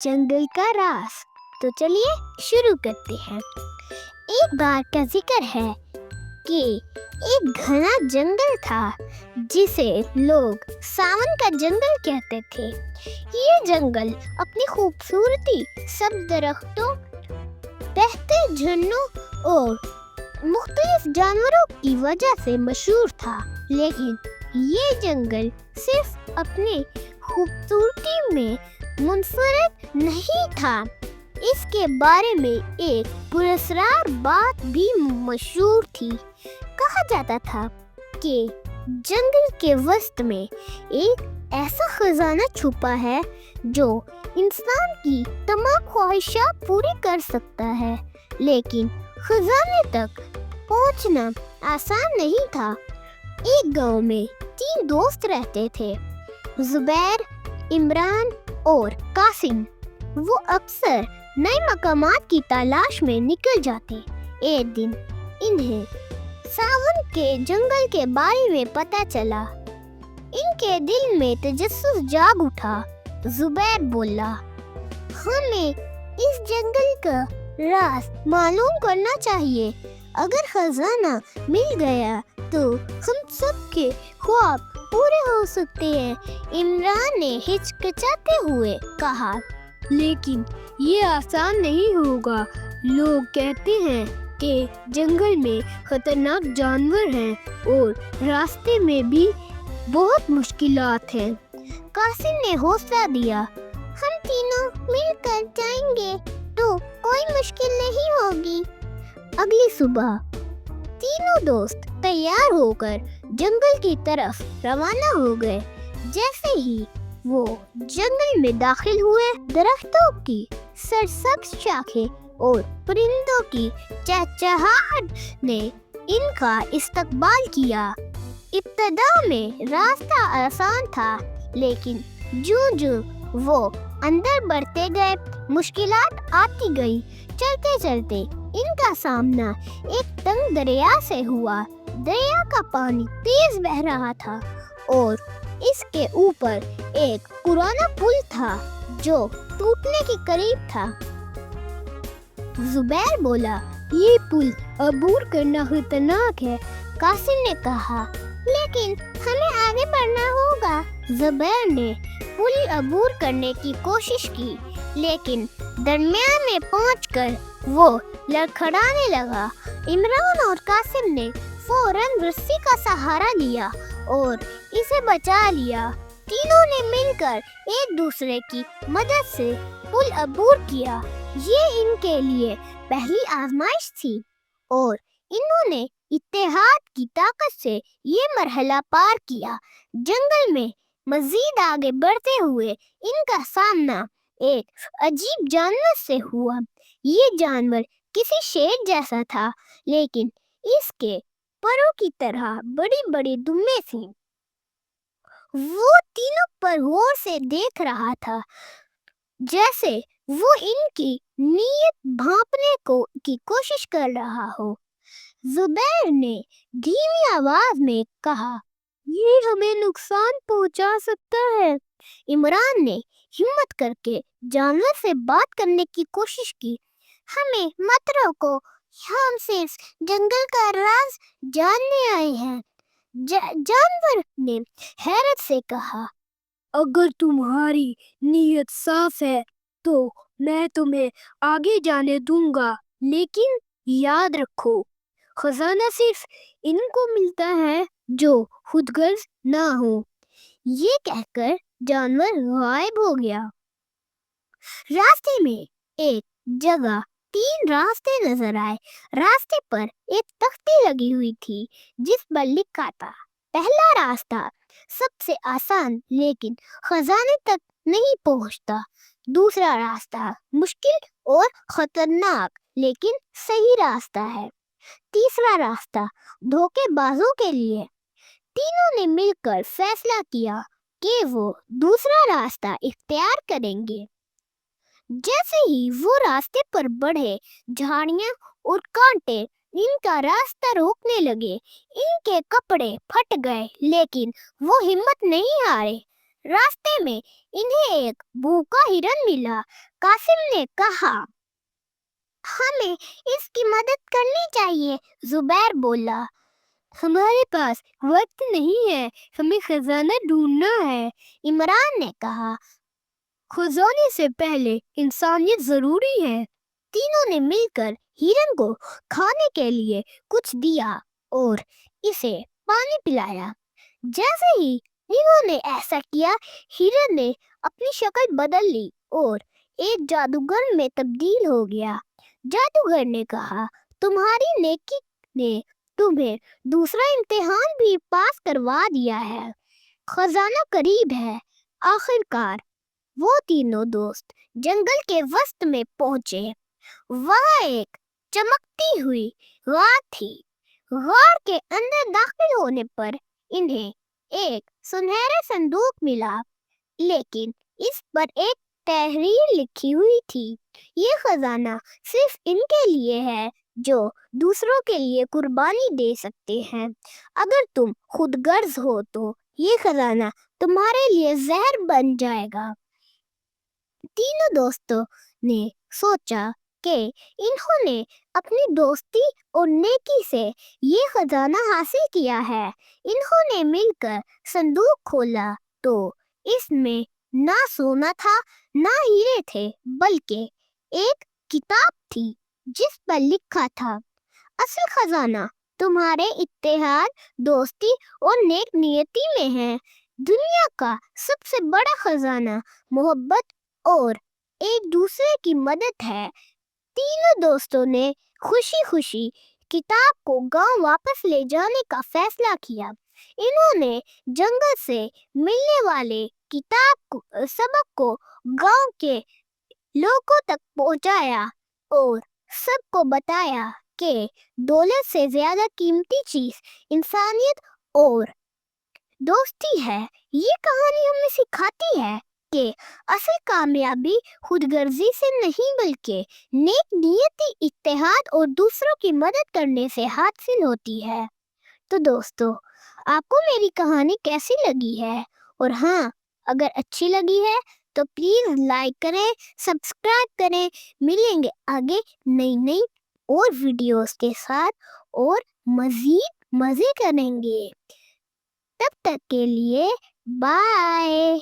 जंगल का राज। तो चलिए शुरू करते हैं। एक बार का जिक्र है कि एक घना जंगल था जिसे लोग सावन का जंगल कहते थे। ये जंगल अपनी खूबसूरती, सब्ज दरख्तों, बहते झरनों और मुख्तलिफ जानवरों की वजह से मशहूर था। लेकिन ये जंगल सिर्फ अपनी खूबसूरती में मुनफरद नहीं था, इसके बारे में एक पुरस्कार बात भी मशहूर थी। कहा जाता था कि जंगल के वसत में एक ऐसा खजाना छुपा है जो इंसान की तमाम ख्वाहिशात पूरी कर सकता है, लेकिन खजाने तक पहुंचना आसान नहीं था। एक गांव में 3 दोस्त रहते थे, जुबैर, इमरान और कासिम। वो अक्सर नए मकामात की तलाश में निकल जाते। एक दिन इन्हें सावन के जंगल के बारे में पता चला। इनके दिल में तजस्सुस जाग उठा। जुबैर बोला, हमें इस जंगल का राज मालूम करना चाहिए। अगर खजाना मिल गया तो हम सब के ख्वाब पूरे हो सकते हैं। इमरान ने हिचकिचाते हुए कहा, लेकिन ये आसान नहीं होगा। लोग कहते हैं कि जंगल में खतरनाक जानवर हैं और रास्ते में भी बहुत मुश्किलात हैं। कासिम ने हौसला दिया, हम तीनों मिलकर जाएंगे तो कोई मुश्किल नहीं होगी। अगली सुबह तीनों दोस्त तैयार होकर जंगल की तरफ रवाना हो गए। जैसे ही वो जंगल में दाखिल हुए, दरख्तों की सरसब्ज शाखें और परिंदों की चहचहाहट ने इनका इस्तकबाल किया। इब्तिदा में रास्ता आसान था, लेकिन जो वो अंदर बढ़ते गए, मुश्किलात आती गई। चलते चलते इनका सामना एक तंग दरिया से हुआ। दरिया का पानी तेज बह रहा था और इसके ऊपर एक पुराना पुल था जो टूटने के करीब था। जुबैर बोला, ये पुल अबूर करना खतरनाक है। कासिम ने कहा, लेकिन हमें आगे बढ़ना होगा। जुबैर ने पुल अबूर करने की कोशिश की, लेकिन दरमियान में पहुंचकर वो लड़खड़ाने लगा। इमरान और कासिम ने फौरन रस्सी का सहारा लिया और इसे बचा लिया। तीनों ने मिलकर एक दूसरे की मदद से पुल अबूर किया। ये इनके लिए पहली आजमाइश थी और इन्होंने इत्तेहाद की ताकत से ये मरहला पार किया। जंगल में मजीद आगे बढ़ते हुए इनका सामना एक अजीब जानवर से हुआ। ये जानवर किसी शेर जैसा था, लेकिन इसके परों की तरह बड़ी बड़ी दुम्बें थीं। वो तीनों पर गौर से देख रहा था, जैसे वो इनकी नीयत भांपने की कोशिश कर रहा हो। जुबैर ने धीमी आवाज में कहा, ये हमें नुकसान पहुंचा सकता है। इमरान ने हिम्मत करके जानवर से बात करने की कोशिश की, हमें मत रोको, हम सिर्फ जंगल का राज जानने आए हैं। जानवर ने हैरत से कहा, अगर तुम्हारी नीयत साफ है तो मैं तुम्हें आगे जाने दूंगा, लेकिन याद रखो, खजाना सिर्फ इनको मिलता है जो खुदगर्ज ना हो। ये कहकर जानवर गायब हो गया। रास्ते में एक जगह 3 रास्ते नजर आए। रास्ते पर एक तख्ती लगी हुई थी जिस पर लिखा था, पहला रास्ता सबसे आसान लेकिन खजाने तक नहीं पहुंचता। दूसरा रास्ता मुश्किल और खतरनाक लेकिन सही रास्ता है। तीसरा रास्ता धोखेबाजों के लिए। तीनों ने मिलकर फैसला किया कि वो दूसरा रास्ता इख्तियार करेंगे। जैसे ही वो रास्ते पर बढ़े, झाड़ियां और कांटे इनका रास्ता रोकने लगे। इनके कपड़े फट गए, लेकिन वो हिम्मत नहीं हारे। रास्ते में इन्हें एक भूखा हिरन मिला। कासिम ने कहा, हमें इसकी मदद करनी चाहिए। जुबैर बोला, हमारे पास वक्त नहीं है, हमें खजाना ढूंढना है। इमरान ने कहा, खजाने से पहले इंसानियत जरूरी है। तीनों ने मिलकर हिरन को खाने के लिए कुछ दिया और इसे पानी पिलाया। जैसे ही इन्होंने ऐसा किया, हिरन ने अपनी शक्ल बदल ली और एक जादूगर में तब्दील हो गया। जादूगर ने कहा, तुम्हारी नेकी ने तुम्हें दूसरा इम्तिहान भी पास करवा दिया है, खजाना करीब है। आखिरकार वो तीनों दोस्त जंगल के वस्त में पहुंचे। वह एक चमकती हुई गार थी। गार के अंदर दाखिल होने पर इन्हें एक सुनहरा संदूक मिला, लेकिन इस पर एक तहरीर लिखी हुई थी, ये खजाना सिर्फ इनके लिए है जो दूसरों के लिए कुर्बानी दे सकते हैं। अगर तुम खुदगर्ज हो तो ये खजाना तुम्हारे लिए जहर बन जाएगा। तीनों दोस्तों ने सोचा कि इन्होंने अपनी दोस्ती और नेकी से ये खजाना हासिल किया है। इन्होंने मिलकर संदूक खोला तो इसमें ना सोना था ना हीरे थे, बल्कि एक किताब थी जिस पर लिखा था, असल खजाना तुम्हारे इत्तेहाद, दोस्ती और नेक नियति में है। दुनिया का सबसे बड़ा खजाना मोहब्बत और एक दूसरे की मदद है। तीनों दोस्तों ने खुशी खुशी किताब को गांव वापस ले जाने का फैसला किया। इन्होंने जंगल से मिलने वाले सबक को गांव के लोगों तक पहुंचाया और सबको बताया कि दौलत से ज्यादा कीमती चीज इंसानियत और दोस्ती है। ये कहानी हमें सिखाती है कि असल कामयाबी खुदगर्जी से नहीं बल्कि नेक नियति, इत्तेहाद और दूसरों की मदद करने से हासिल होती है। तो दोस्तों, आपको मेरी कहानी कैसी लगी है? और हाँ, अगर अच्छी लगी है तो प्लीज लाइक करें, सब्सक्राइब करें। मिलेंगे आगे नई नई और वीडियोस के साथ और मजीद मजे करेंगे। तब तक के लिए बाय।